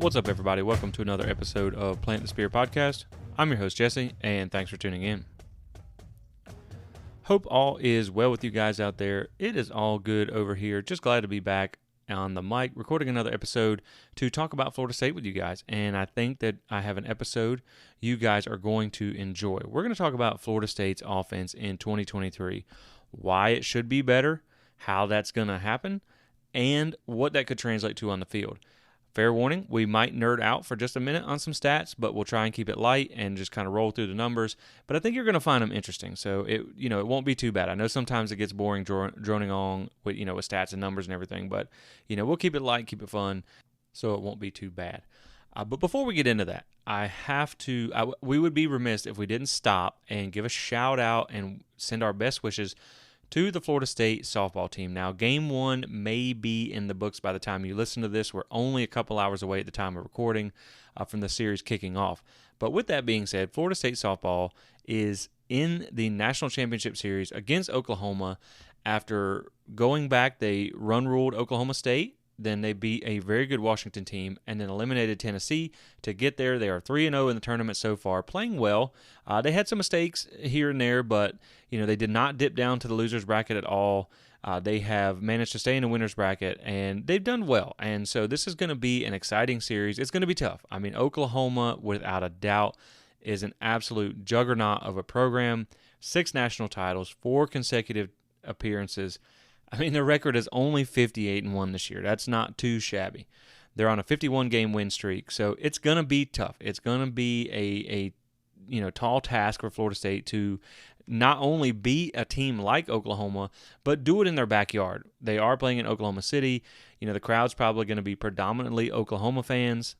What's up, everybody? Welcome to another episode of Plant the Spear Podcast. I'm your host, Jesse, and thanks for tuning in. Hope all is well with you guys out there. It is all good over here. Just glad to be back on the mic, recording another episode to talk about Florida State with you guys. And I think that I have an episode you guys are going to enjoy. We're going to talk about Florida State's offense in 2023, why it should be better, how that's going to happen, and what that could translate to on the field. Fair warning, we might nerd out for just a minute on some stats, but we'll try and keep it light and just kind of roll through the numbers. But I think you're going to find them interesting, so it won't be too bad. I know sometimes it gets boring droning on with stats and numbers and everything, but we'll keep it light, keep it fun, so it won't be too bad. But before we get into that, we would be remiss if we didn't stop and give a shout out and send our best wishes to the Florida State softball team. Now, Game 1 may be in the books by the time you listen to this. We're only a couple hours away at the time of recording from the series kicking off. But with that being said, Florida State softball is in the National Championship Series against Oklahoma. After going back, they run-ruled Oklahoma State. Then they beat a very good Washington team and then eliminated Tennessee to get there. They are 3-0 in the tournament so far, playing well. They had some mistakes here and there, but they did not dip down to the losers bracket at all. They have managed to stay in the winners bracket, and they've done well. And so this is going to be an exciting series. It's going to be tough. I mean, Oklahoma, without a doubt, is an absolute juggernaut of a program. 6 national titles, 4 consecutive appearances. I mean, their record is only 58-1 this year. That's not too shabby. They're on a 51-game win streak, so it's going to be tough. It's going to be a tall task for Florida State to not only beat a team like Oklahoma, but do it in their backyard. They are playing in Oklahoma City. The crowd's probably going to be predominantly Oklahoma fans.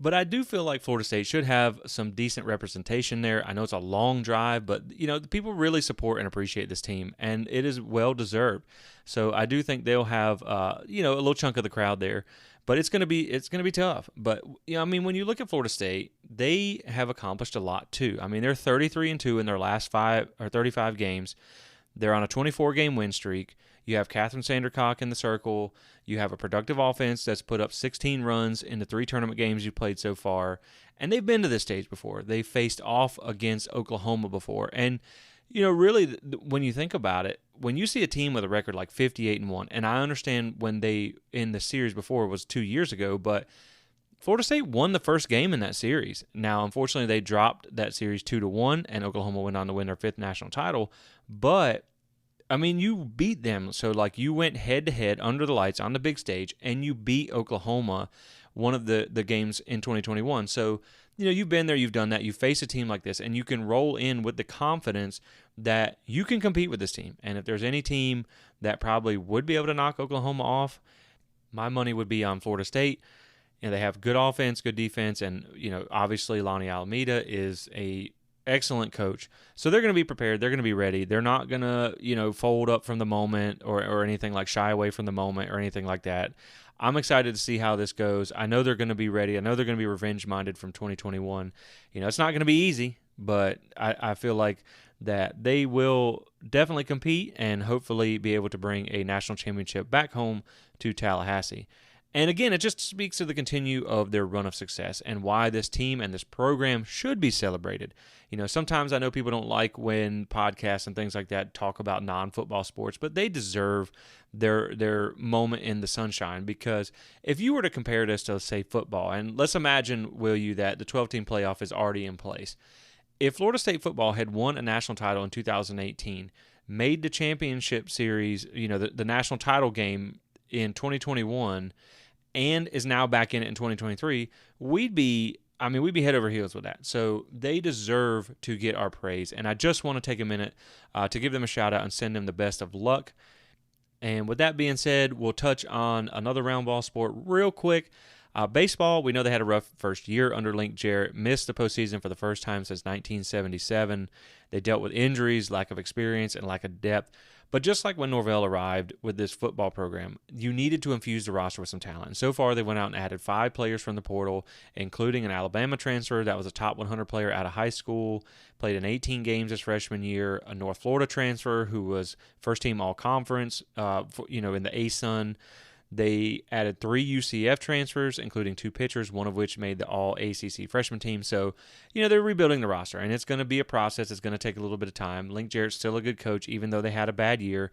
But I do feel like Florida State should have some decent representation there. I know it's a long drive, but people really support and appreciate this team, and it is well deserved. So I do think they'll have a little chunk of the crowd there, but it's going to be tough. But when you look at Florida State, they have accomplished a lot too. I mean, they're 33-2 in their last 35 games. They're on a 24-game win streak. You have Catherine Sandercock in the circle. You have a productive offense that's put up 16 runs in the 3 tournament games you've played so far. And they've been to this stage before. They faced off against Oklahoma before. And, really, when you think about it, when you see a team with a record like 58-1, and I understand when they, in the series before, was 2 years ago, but Florida State won the first game in that series. Now, unfortunately, they dropped that series 2-1, and Oklahoma went on to win their 5th national title. But you beat them. So, you went head-to-head under the lights on the big stage, and you beat Oklahoma one of the games in 2021. So, you've been there, you've done that. You face a team like this, and you can roll in with the confidence that you can compete with this team. And if there's any team that probably would be able to knock Oklahoma off, my money would be on Florida State. They have good offense, good defense, and, obviously Lonnie Alameda is a excellent coach. So they're going to be prepared. They're going to be ready. They're not going to, fold up from the moment or anything, like shy away from the moment or anything like that. I'm excited to see how this goes. I know they're going to be ready. I know they're going to be revenge-minded from 2021. It's not going to be easy, but I feel like that they will definitely compete and hopefully be able to bring a national championship back home to Tallahassee. And again, it just speaks to the continue of their run of success and why this team and this program should be celebrated. Sometimes I know people don't like when podcasts and things like that talk about non-football sports, but they deserve their moment in the sunshine, because if you were to compare this to, say, football, and let's imagine, will you, that the 12-team playoff is already in place. If Florida State football had won a national title in 2018, made the championship series, the national title game in 2021, and is now back in it in 2023, we'd be head over heels with that. So they deserve to get our praise. And I just want to take a minute to give them a shout out and send them the best of luck. And with that being said, we'll touch on another round ball sport real quick. Baseball, we know they had a rough first year under Link Jarrett, missed the postseason for the first time since 1977. They dealt with injuries, lack of experience, and lack of depth. But just like when Norvell arrived with this football program, you needed to infuse the roster with some talent. And so far, they went out and added 5 players from the portal, including an Alabama transfer that was a top 100 player out of high school, played in 18 games his freshman year, a North Florida transfer who was first-team all-conference, in the ASUN. They added 3 UCF transfers, including 2 pitchers, one of which made the All-ACC freshman team. So, they're rebuilding the roster, and it's going to be a process. It's going to take a little bit of time. Link Jarrett's still a good coach, even though they had a bad year.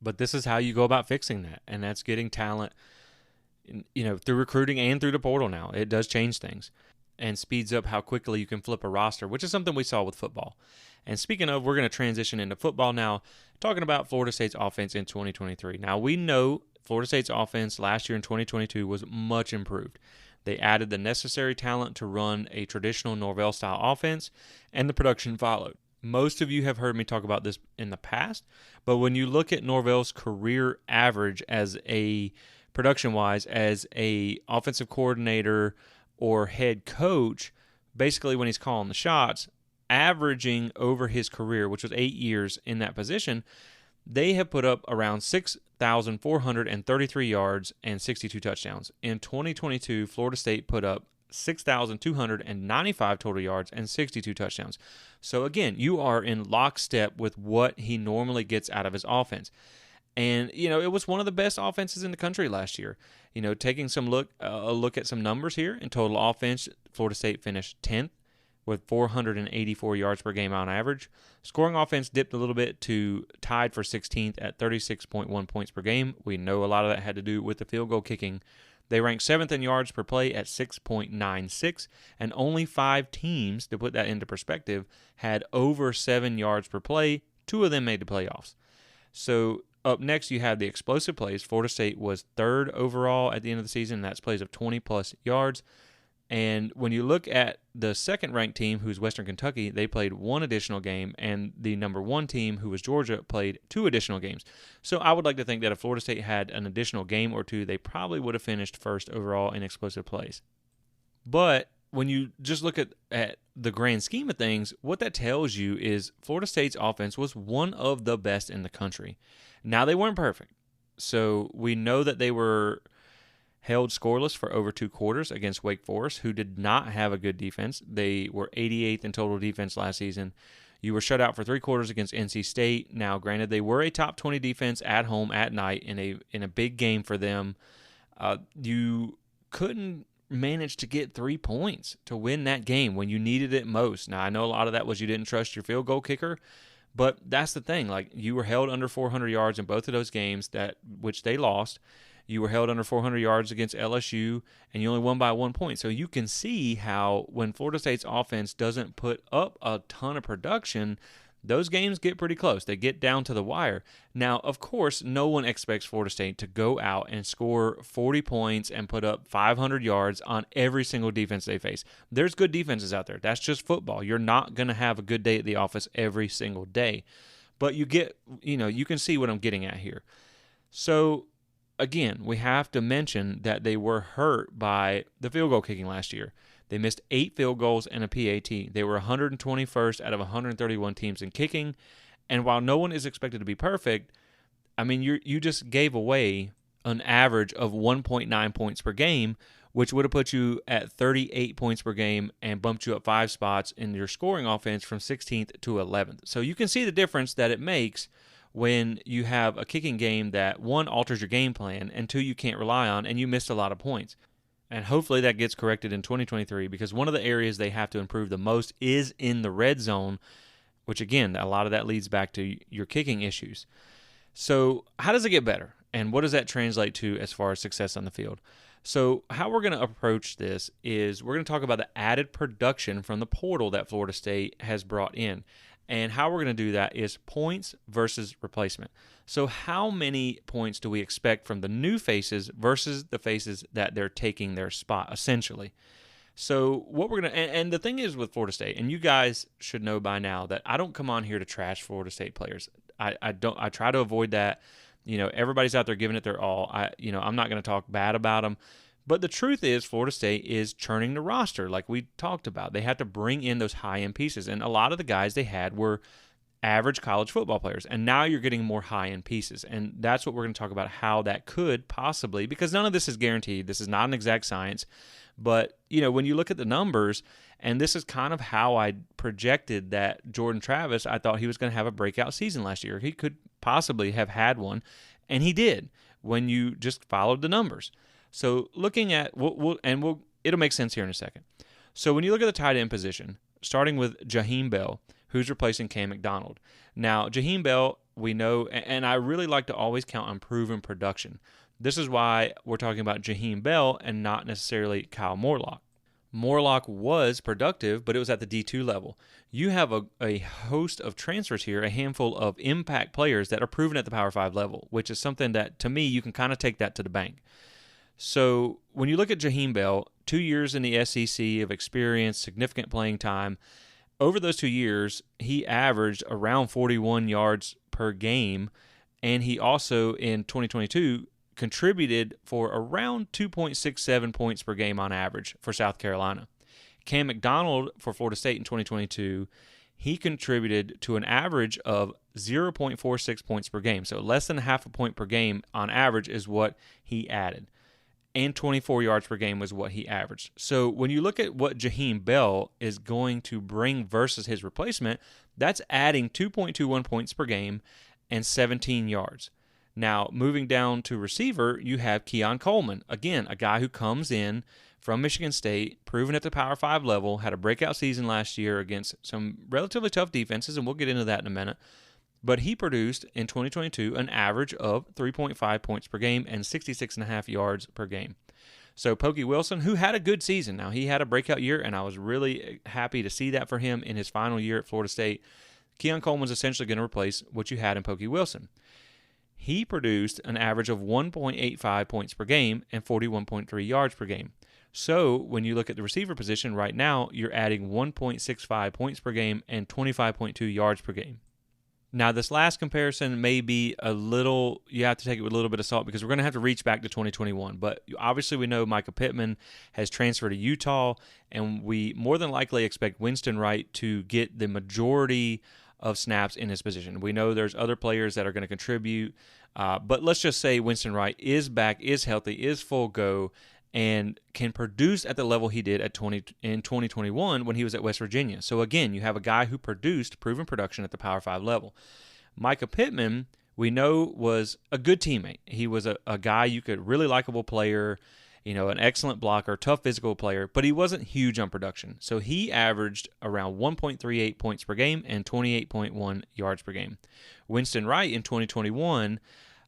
But this is how you go about fixing that, and that's getting talent, through recruiting and through the portal now. It does change things and speeds up how quickly you can flip a roster, which is something we saw with football. And speaking of, we're going to transition into football now, talking about Florida State's offense in 2023. Now, we know Florida State's offense last year in 2022 was much improved. They added the necessary talent to run a traditional Norvell-style offense, and the production followed. Most of you have heard me talk about this in the past, but when you look at Norvell's career average as a production-wise, as a offensive coordinator or head coach, basically when he's calling the shots, averaging over his career, which was 8 years in that position, they have put up around 6,433 yards and 62 touchdowns. In 2022, Florida State put up 6,295 total yards and 62 touchdowns. So again, you are in lockstep with what he normally gets out of his offense. And, it was one of the best offenses in the country last year. Taking a look at some numbers here, in total offense, Florida State finished 10th with 484 yards per game on average. Scoring offense dipped a little bit to tied for 16th at 36.1 points per game. We know a lot of that had to do with the field goal kicking. They ranked 7th in yards per play at 6.96, and only 5 teams, to put that into perspective, had over 7 yards per play. 2 of them made the playoffs. So up next, you have the explosive plays. Florida State was 3rd overall at the end of the season. That's plays of 20-plus yards. And when you look at the second-ranked team, who's Western Kentucky, they played 1 additional game, and the number 1 team, who was Georgia, played 2 additional games. So I would like to think that if Florida State had an additional game or 2, they probably would have finished 1st overall in explosive plays. But when you just look at the grand scheme of things, what that tells you is Florida State's offense was one of the best in the country. Now, they weren't perfect. So we know that they were held scoreless for over 2 quarters against Wake Forest, who did not have a good defense. They were 88th in total defense last season. You were shut out for 3 quarters against NC State. Now, granted, they were a top 20 defense at home at night in a big game for them. You couldn't manage to get 3 points to win that game when you needed it most. Now, I know a lot of that was you didn't trust your field goal kicker, but that's the thing. Like, you were held under 400 yards in both of those games, which they lost. You were held under 400 yards against LSU, and you only won by 1 point. So you can see how when Florida State's offense doesn't put up a ton of production, those games get pretty close. They get down to the wire. Now, of course, no one expects Florida State to go out and score 40 points and put up 500 yards on every single defense they face. There's good defenses out there. That's just football. You're not going to have a good day at the office every single day. But you can see what I'm getting at here. So, again, we have to mention that they were hurt by the field goal kicking last year. They missed 8 field goals and a PAT. They were 121st out of 131 teams in kicking. And while no one is expected to be perfect, I mean, you just gave away an average of 1.9 points per game, which would have put you at 38 points per game and bumped you up 5 spots in your scoring offense from 16th to 11th. So you can see the difference that it makes when you have a kicking game that, 1, alters your game plan, and 2, you can't rely on, and you missed a lot of points. And hopefully that gets corrected in 2023, because one of the areas they have to improve the most is in the red zone, which, again, a lot of that leads back to your kicking issues. So how does it get better? And what does that translate to as far as success on the field? So how we're going to approach this is we're going to talk about the added production from the portal that Florida State has brought in. And how we're going to do that is points versus replacement. So how many points do we expect from the new faces versus the faces that they're taking their spot, essentially? So what we're going to, and the thing is with Florida State, and you guys should know by now that I don't come on here to trash Florida State players. I try to avoid that. Everybody's out there giving it their all. I'm not going to talk bad about them. But the truth is, Florida State is churning the roster like we talked about. They had to bring in those high-end pieces, and a lot of the guys they had were average college football players, and now you're getting more high-end pieces, and that's what we're going to talk about, how that could possibly, because none of this is guaranteed. This is not an exact science, but, when you look at the numbers, and this is kind of how I projected that Jordan Travis, I thought he was going to have a breakout season last year. He could possibly have had one. And he did when you just followed the numbers. So looking at, it'll make sense here in a second. So when you look at the tight end position, starting with Jaheim Bell, who's replacing Cam McDonald. Now, Jaheim Bell, we know, and I really like to always count on proven production. This is why we're talking about Jaheim Bell and not necessarily Kyle Morlock. Morlock was productive, but it was at the D2 level. You have a host of transfers here, a handful of impact players that are proven at the Power 5 level, which is something that, to me, you can kind of take that to the bank. So when you look at Jaheim Bell, 2 years in the SEC of experience, significant playing time, over those 2 years, he averaged around 41 yards per game, and he also, in 2022, contributed for around 2.67 points per game on average for South Carolina. Cam McDonald for Florida State in 2022, he contributed to an average of 0.46 points per game. So less than half a point per game on average is what he added. And 24 yards per game was what he averaged. So when you look at what Jaheim Bell is going to bring versus his replacement, that's adding 2.21 points per game and 17 yards. Now, moving down to receiver, you have Keon Coleman. Again, a guy who comes in from Michigan State, proven at the Power 5 level, had a breakout season last year against some relatively tough defenses, and we'll get into that in a minute. But he produced in 2022 an average of 3.5 points per game and 66.5 yards per game. So Pokey Wilson, who had a good season. Now, he had a breakout year, and I was really happy to see that for him in his final year at Florida State. Keon Coleman's essentially going to replace what you had in Pokey Wilson. He produced an average of 1.85 points per game and 41.3 yards per game. So when you look at the receiver position right now, you're adding 1.65 points per game and 25.2 yards per game. Now, this last comparison may be you have to take it with a little bit of salt because we're going to have to reach back to 2021. But obviously we know Micah Pittman has transferred to Utah, and we more than likely expect Winston Wright to get the majority of snaps in his position. We know there's other players that are going to contribute, but let's just say Winston Wright is back, is healthy, is full go, and can produce at the level he did in 2021 when he was at West Virginia. So again, you have a guy who produced proven production at the Power 5 level. Micah Pittman, we know, was a good teammate. He was a guy you could really likable player, an excellent blocker, tough physical player, but he wasn't huge on production. So he averaged around 1.38 points per game and 28.1 yards per game. Winston Wright in 2021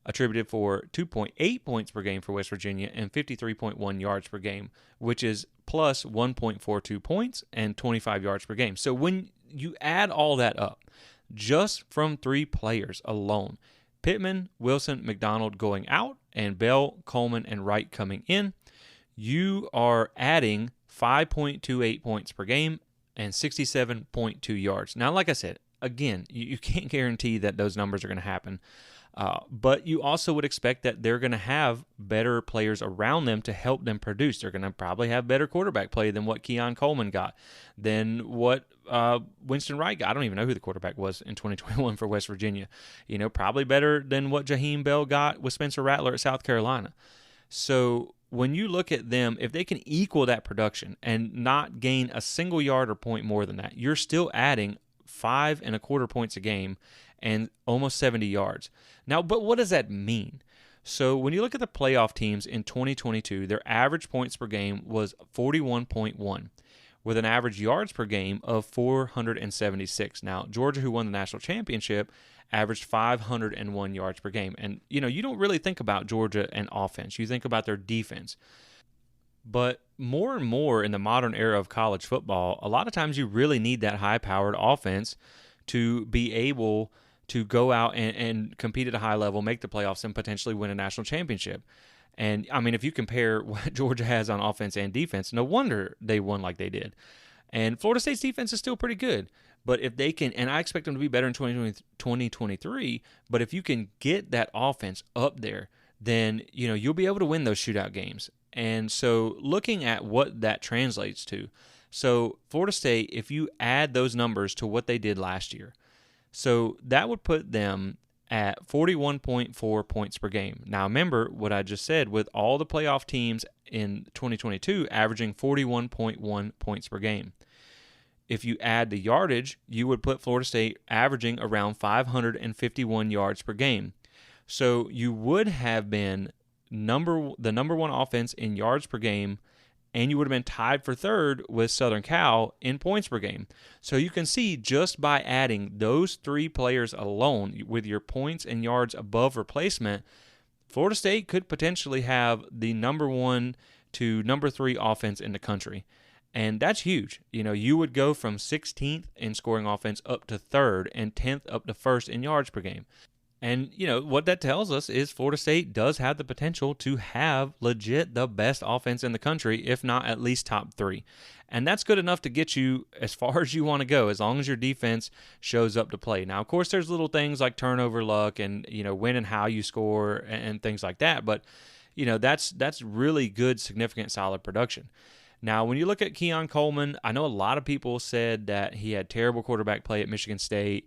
attributed for 2.8 points per game for West Virginia and 53.1 yards per game, which is plus 1.42 points and 25 yards per game. So when you add all that up, just from 3 players alone, Pittman, Wilson, McDonald going out, and Bell, Coleman, and Wright coming in, you are adding 5.28 points per game and 67.2 yards. Now, like I said, again, you can't guarantee that those numbers are going to happen, but you also would expect that they're going to have better players around them to help them produce. They're going to probably have better quarterback play than what Keon Coleman got, than what Winston Wright got. I don't even know who the quarterback was in 2021 for West Virginia. Probably better than what Jaheim Bell got with Spencer Rattler at South Carolina. So when you look at them, if they can equal that production and not gain a single yard or point more than that, you're still adding 5.25 points a game and almost 70 yards. Now, but what does that mean? So when you look at the playoff teams in 2022, their average points per game was 41.1, with an average yards per game of 476. Now, Georgia, who won the national championship, averaged 501 yards per game. And, you don't really think about Georgia and offense. You think about their defense. But more and more in the modern era of college football, a lot of times you really need that high-powered offense to be able to go out and compete at a high level, make the playoffs, and potentially win a national championship. And, if you compare what Georgia has on offense and defense, no wonder they won like they did. And Florida State's defense is still pretty good. But if they can, and I expect them to be better in 2023, but if you can get that offense up there, then, you'll be able to win those shootout games. And so looking at what that translates to, so Florida State, if you add those numbers to what they did last year, so that would put them at 41.4 points per game. Now, remember what I just said, with all the playoff teams in 2022 averaging 41.1 points per game. If you add the yardage, you would put Florida State averaging around 551 yards per game. So you would have been the number one offense in yards per game, and you would have been tied for third with Southern Cal in points per game. So you can see just by adding those three players alone with your points and yards above replacement, Florida State could potentially have the number one to number three offense in the country. And that's huge. You would go from 16th in scoring offense up to third and 10th up to first in yards per game. And, what that tells us is Florida State does have the potential to have legit the best offense in the country, if not at least top three. And that's good enough to get you as far as you want to go, as long as your defense shows up to play. Now, of course, there's little things like turnover luck and, when and how you score and things like that. But, that's really good, significant, solid production. Now, when you look at Keon Coleman, I know a lot of people said that he had terrible quarterback play at Michigan State.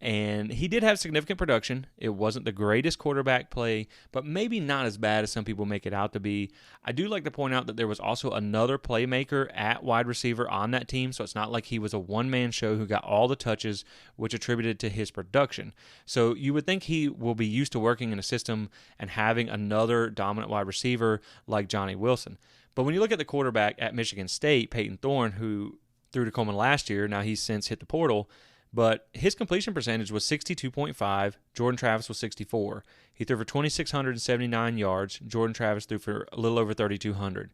And he did have significant production. It wasn't the greatest quarterback play, but maybe not as bad as some people make it out to be. I do like to point out that there was also another playmaker at wide receiver on that team, so it's not like he was a one-man show who got all the touches, which attributed to his production. So you would think he will be used to working in a system and having another dominant wide receiver like Johnny Wilson. But when you look at the quarterback at Michigan State, Peyton Thorne, who threw to Coleman last year, now he's since hit the portal, but his completion percentage was 62.5. Jordan Travis was 64. He threw for 2,679 yards. Jordan Travis threw for a little over 3,200.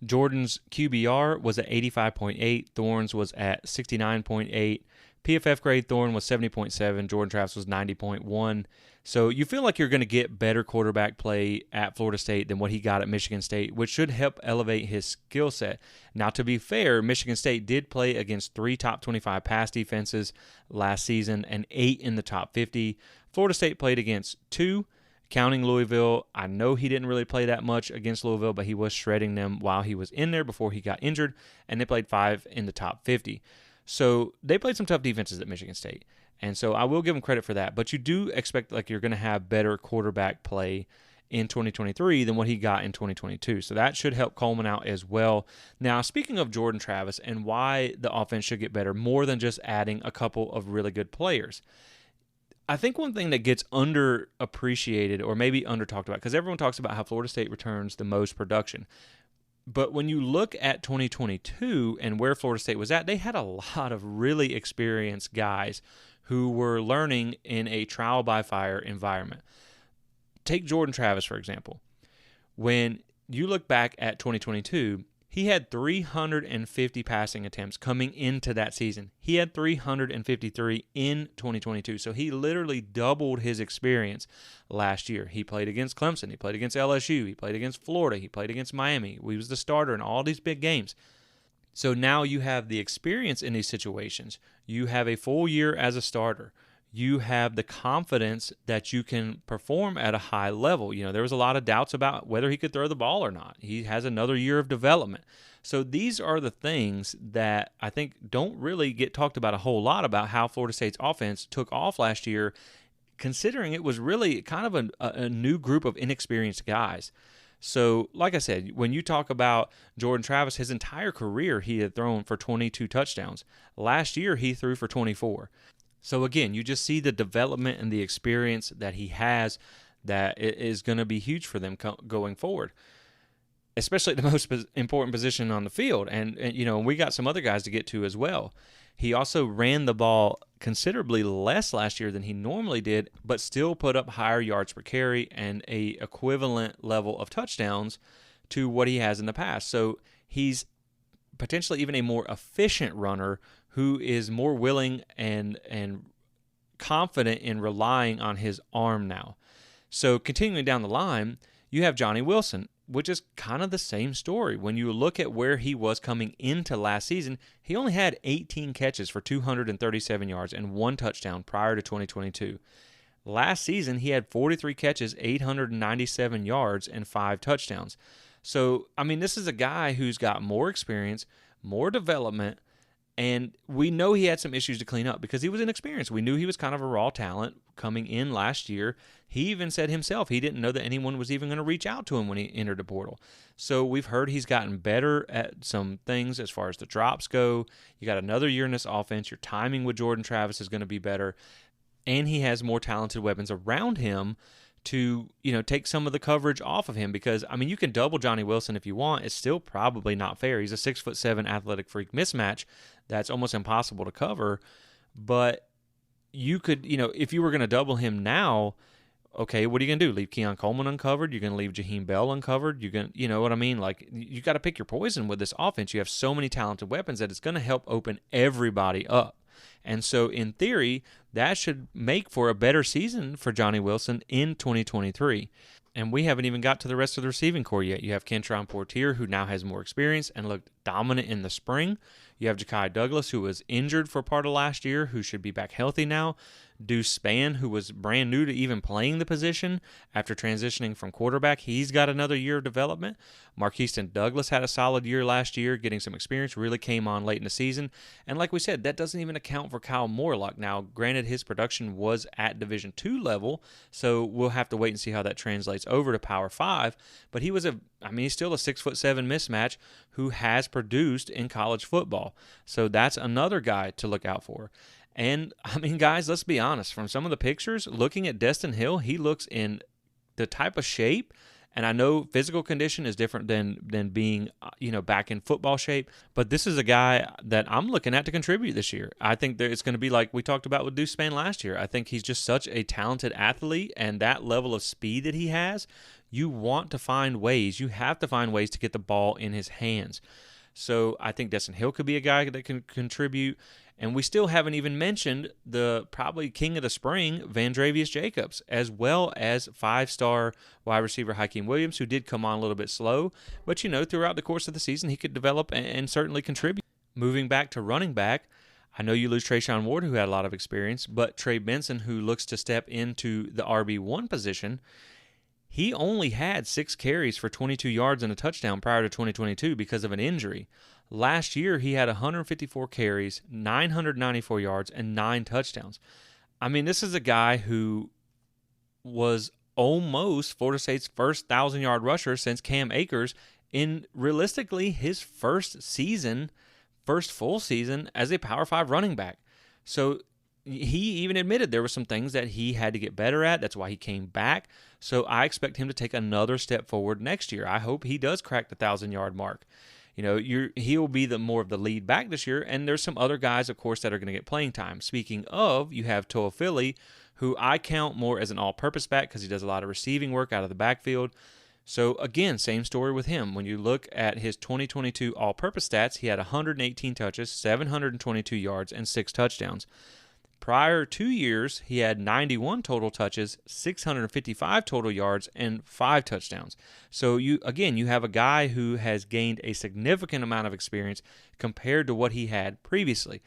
Jordan's QBR was at 85.8. Thorne's was at 69.8. PFF grade Thorne was 70.7. Jordan Travis was 90.1. So you feel like you're going to get better quarterback play at Florida State than what he got at Michigan State, which should help elevate his skill set. Now, to be fair, Michigan State did play against 3 top 25 pass defenses last season and 8 in the top 50. Florida State played against 2, counting Louisville. I know he didn't really play that much against Louisville, but he was shredding them while he was in there before he got injured, and they played 5 in the top 50. So they played some tough defenses at Michigan State. And so I will give them credit for that. But you do expect like you're going to have better quarterback play in 2023 than what he got in 2022. So that should help Coleman out as well. Now, speaking of Jordan Travis and why the offense should get better more than just adding a couple of really good players, I think one thing that gets underappreciated or maybe under-talked about, because everyone talks about how Florida State returns the most production. But when you look at 2022 and where Florida State was at, they had a lot of really experienced guys who were learning in a trial-by-fire environment. Take Jordan Travis, for example. When you look back at 2022, he had 350 passing attempts coming into that season. He had 353 in 2022. So he literally doubled his experience last year. He played against Clemson. He played against LSU. He played against Florida. He played against Miami. He was the starter in all these big games. So now you have the experience in these situations. You have a full year as a starter. You have the confidence that you can perform at a high level. There was a lot of doubts about whether he could throw the ball or not. He has another year of development. So these are the things that I think don't really get talked about a whole lot about how Florida State's offense took off last year, considering it was really kind of a new group of inexperienced guys. So, like I said, when you talk about Jordan Travis, his entire career he had thrown for 22 touchdowns. Last year he threw for 24. So again, you just see the development and the experience that he has that is going to be huge for them going forward, especially the most important position on the field. And we got some other guys to get to as well. He also ran the ball considerably less last year than he normally did, but still put up higher yards per carry and a equivalent level of touchdowns to what he has in the past. So he's potentially even a more efficient runner who is more willing and confident in relying on his arm now. So continuing down the line, you have Johnny Wilson, which is kind of the same story. When you look at where he was coming into last season, he only had 18 catches for 237 yards and 1 touchdown prior to 2022. Last season, he had 43 catches, 897 yards, and 5 touchdowns. So, this is a guy who's got more experience, more development, and we know he had some issues to clean up because he was inexperienced. We knew he was kind of a raw talent coming in last year. He even said himself he didn't know that anyone was even going to reach out to him when he entered the portal. So we've heard he's gotten better at some things as far as the drops go. You got another year in this offense. Your timing with Jordan Travis is going to be better. and he has more talented weapons around him to, take some of the coverage off of him. Because, you can double Johnny Wilson if you want. It's still probably not fair. He's a 6'7" athletic freak mismatch that's almost impossible to cover. But you could, if you were going to double him now, okay, what are you going to do? Leave Keon Coleman uncovered? You're going to leave Jaheim Bell uncovered? You know what I mean? Like, you got to pick your poison with this offense. You have so many talented weapons that it's going to help open everybody up. And so, in theory, that should make for a better season for Johnny Wilson in 2023. And we haven't even got to the rest of the receiving core yet. You have Kentron Portier, who now has more experience and looked dominant in the spring. You have Ja'Kai Douglas, who was injured for part of last year, who should be back healthy now. Deuce Spann, who was brand new to even playing the position after transitioning from quarterback, he's got another year of development. Marqueston Douglas had a solid year last year, getting some experience, really came on late in the season. And like we said, that doesn't even account for Kyle Morlock. Now, granted, his production was at Division II level, so we'll have to wait and see how that translates over to Power 5. But he was he's still a 6'7" mismatch who has produced in college football. So that's another guy to look out for. And, guys, let's be honest. From some of the pictures, looking at Destin Hill, he looks in the type of shape, and I know physical condition is different than being, back in football shape, but this is a guy that I'm looking at to contribute this year. I think that it's going to be like we talked about with Deuce Spann last year. I think he's just such a talented athlete, and that level of speed that he has, you have to find ways to get the ball in his hands. So I think Destin Hill could be a guy that can contribute. And we still haven't even mentioned the probably king of the spring, Vandravius Jacobs, as well as 5-star wide receiver Hakeem Williams, who did come on a little bit slow. But, throughout the course of the season, he could develop and certainly contribute. Moving back to running back, I know you lose Trayshawn Ward, who had a lot of experience, but Trey Benson, who looks to step into the RB1 position, he only had 6 carries for 22 yards and a touchdown prior to 2022 because of an injury. Last year, he had 154 carries, 994 yards, and 9 touchdowns. This is a guy who was almost Florida State's first 1,000-yard rusher since Cam Akers in, realistically, his first full season as a Power 5 running back. So he even admitted there were some things that he had to get better at. That's why he came back. So I expect him to take another step forward next year. I hope he does crack the 1,000-yard mark. He'll be more of the lead back this year, and there's some other guys, of course, that are going to get playing time. Speaking of, you have Toa Philly, who I count more as an all-purpose back because he does a lot of receiving work out of the backfield. So, again, same story with him. When you look at his 2022 all-purpose stats, he had 118 touches, 722 yards, and 6 touchdowns. Prior 2 years, he had 91 total touches, 655 total yards, and 5 touchdowns. So, you have a guy who has gained a significant amount of experience compared to what he had previously.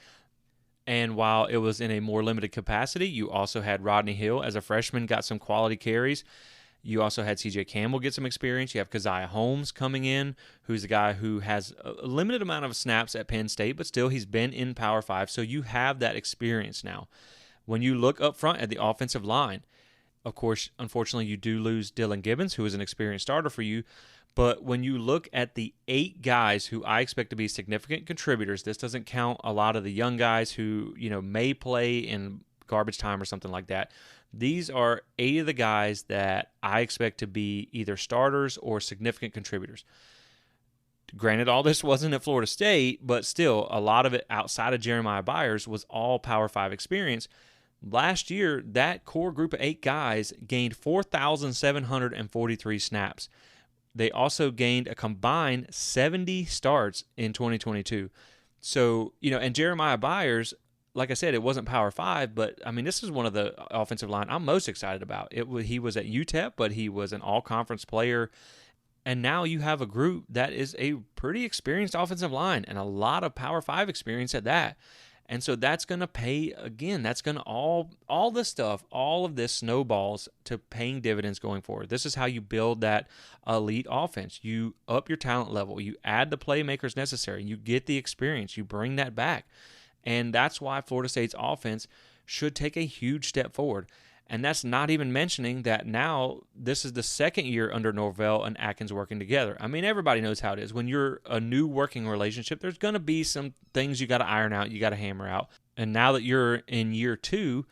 And while it was in a more limited capacity, you also had Rodney Hill as a freshman, got some quality carries. You also had C.J. Campbell get some experience. You have Keziah Holmes coming in, who's a guy who has a limited amount of snaps at Penn State, but still he's been in Power 5, so you have that experience now. When you look up front at the offensive line, of course, unfortunately, you do lose Dylan Gibbons, who is an experienced starter for you, but when you look at the 8 guys who I expect to be significant contributors, this doesn't count a lot of the young guys who, may play in garbage time or something like that. These are 8 of the guys that I expect to be either starters or significant contributors. Granted, all this wasn't at Florida State, but still, a lot of it outside of Jeremiah Byers was all Power 5 experience. Last year, that core group of 8 guys gained 4,743 snaps. They also gained a combined 70 starts in 2022. So, and Jeremiah Byers, like I said, it wasn't Power 5, but, this is one of the offensive line I'm most excited about. He was at UTEP, but he was an all-conference player, and now you have a group that is a pretty experienced offensive line and a lot of Power 5 experience at that. And so that's going to pay, again, that's going to all this stuff, all of this snowballs to paying dividends going forward. This is how you build that elite offense. You up your talent level. You add the playmakers necessary. You get the experience. You bring that back. And that's why Florida State's offense should take a huge step forward. And that's not even mentioning that now this is the second year under Norvell and Atkins working together. Everybody knows how it is. When you're a new working relationship, there's going to be some things you got to iron out, you got to hammer out. And now that you're in year 2,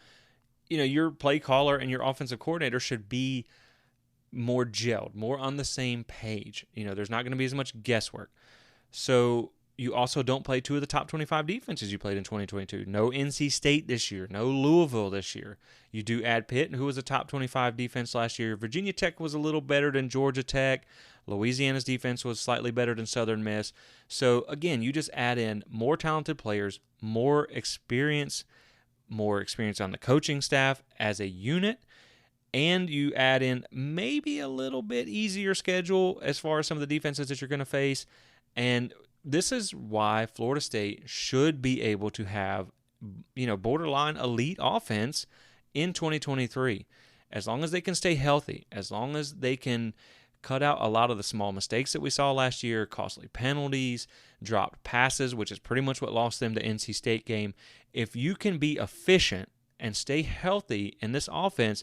your play caller and your offensive coordinator should be more gelled, more on the same page. There's not going to be as much guesswork. So you also don't play two of the top 25 defenses you played in 2022. No NC State this year. No Louisville this year. You do add Pitt, who was a top 25 defense last year. Virginia Tech was a little better than Georgia Tech. Louisiana's defense was slightly better than Southern Miss. So, again, you just add in more talented players, more experience on the coaching staff as a unit, and you add in maybe a little bit easier schedule as far as some of the defenses that you're going to face. And this is why Florida State should be able to have, borderline elite offense in 2023. As long as they can stay healthy, as long as they can cut out a lot of the small mistakes that we saw last year, costly penalties, dropped passes, which is pretty much what lost them the NC State game. If you can be efficient and stay healthy in this offense,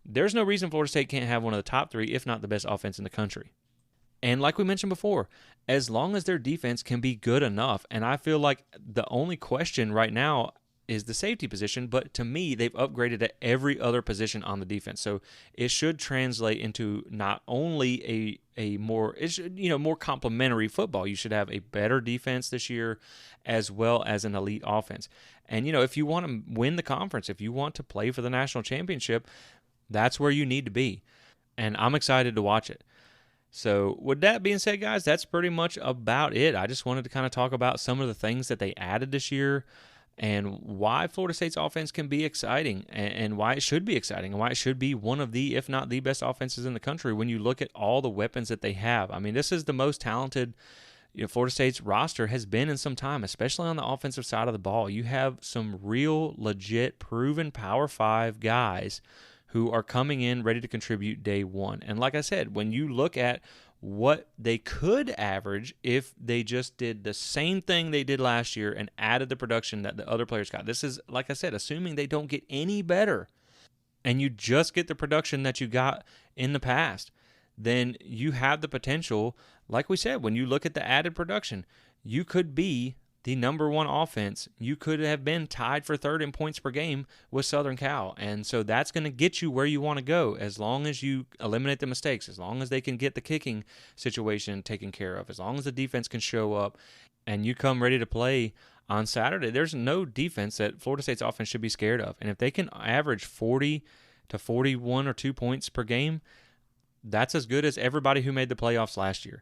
there's no reason Florida State can't have one of the top three, if not the best offense in the country. And like we mentioned before, as long as their defense can be good enough, and I feel like the only question right now is the safety position, but to me, they've upgraded at every other position on the defense. So it should translate into not only a more complementary football. You should have a better defense this year as well as an elite offense. And, if you want to win the conference, if you want to play for the national championship, that's where you need to be. And I'm excited to watch it. So with that being said, guys, that's pretty much about it. I just wanted to kind of talk about some of the things that they added this year and why Florida State's offense can be exciting and why it should be exciting and why it should be one of the, if not the best offenses in the country when you look at all the weapons that they have. I mean, this is the most talented Florida State's roster has been in some time, especially on the offensive side of the ball. You have some real, legit, proven Power 5 guys who are coming in ready to contribute day one. And like I said, when you look at what they could average if they just did the same thing they did last year and added the production that the other players got. This is, like I said, assuming they don't get any better and you just get the production that you got in the past, then you have the potential, like we said, when you look at the added production, you could be the number one offense. You could have been tied for third in points per game with Southern Cal. And so that's going to get you where you want to go as long as you eliminate the mistakes, as long as they can get the kicking situation taken care of, as long as the defense can show up and you come ready to play on Saturday. There's no defense that Florida State's offense should be scared of. And if they can average 40 to 41 or 2 points per game, that's as good as everybody who made the playoffs last year.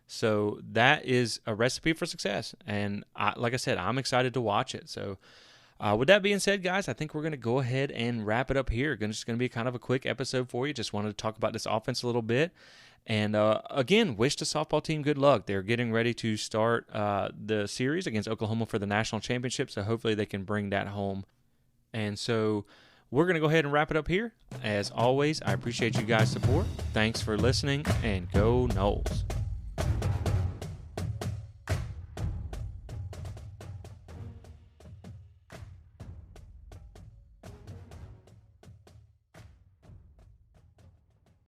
So that is a recipe for success. And like I said, I'm excited to watch it. So with that being said, guys, I think we're going to go ahead and wrap it up here. It's going to be kind of a quick episode for you. Just wanted to talk about this offense a little bit. And again, wish the softball team good luck. They're getting ready to start the series against Oklahoma for the national championship. So hopefully they can bring that home. And so we're going to go ahead and wrap it up here. As always, I appreciate you guys' support. Thanks for listening, and go Noles.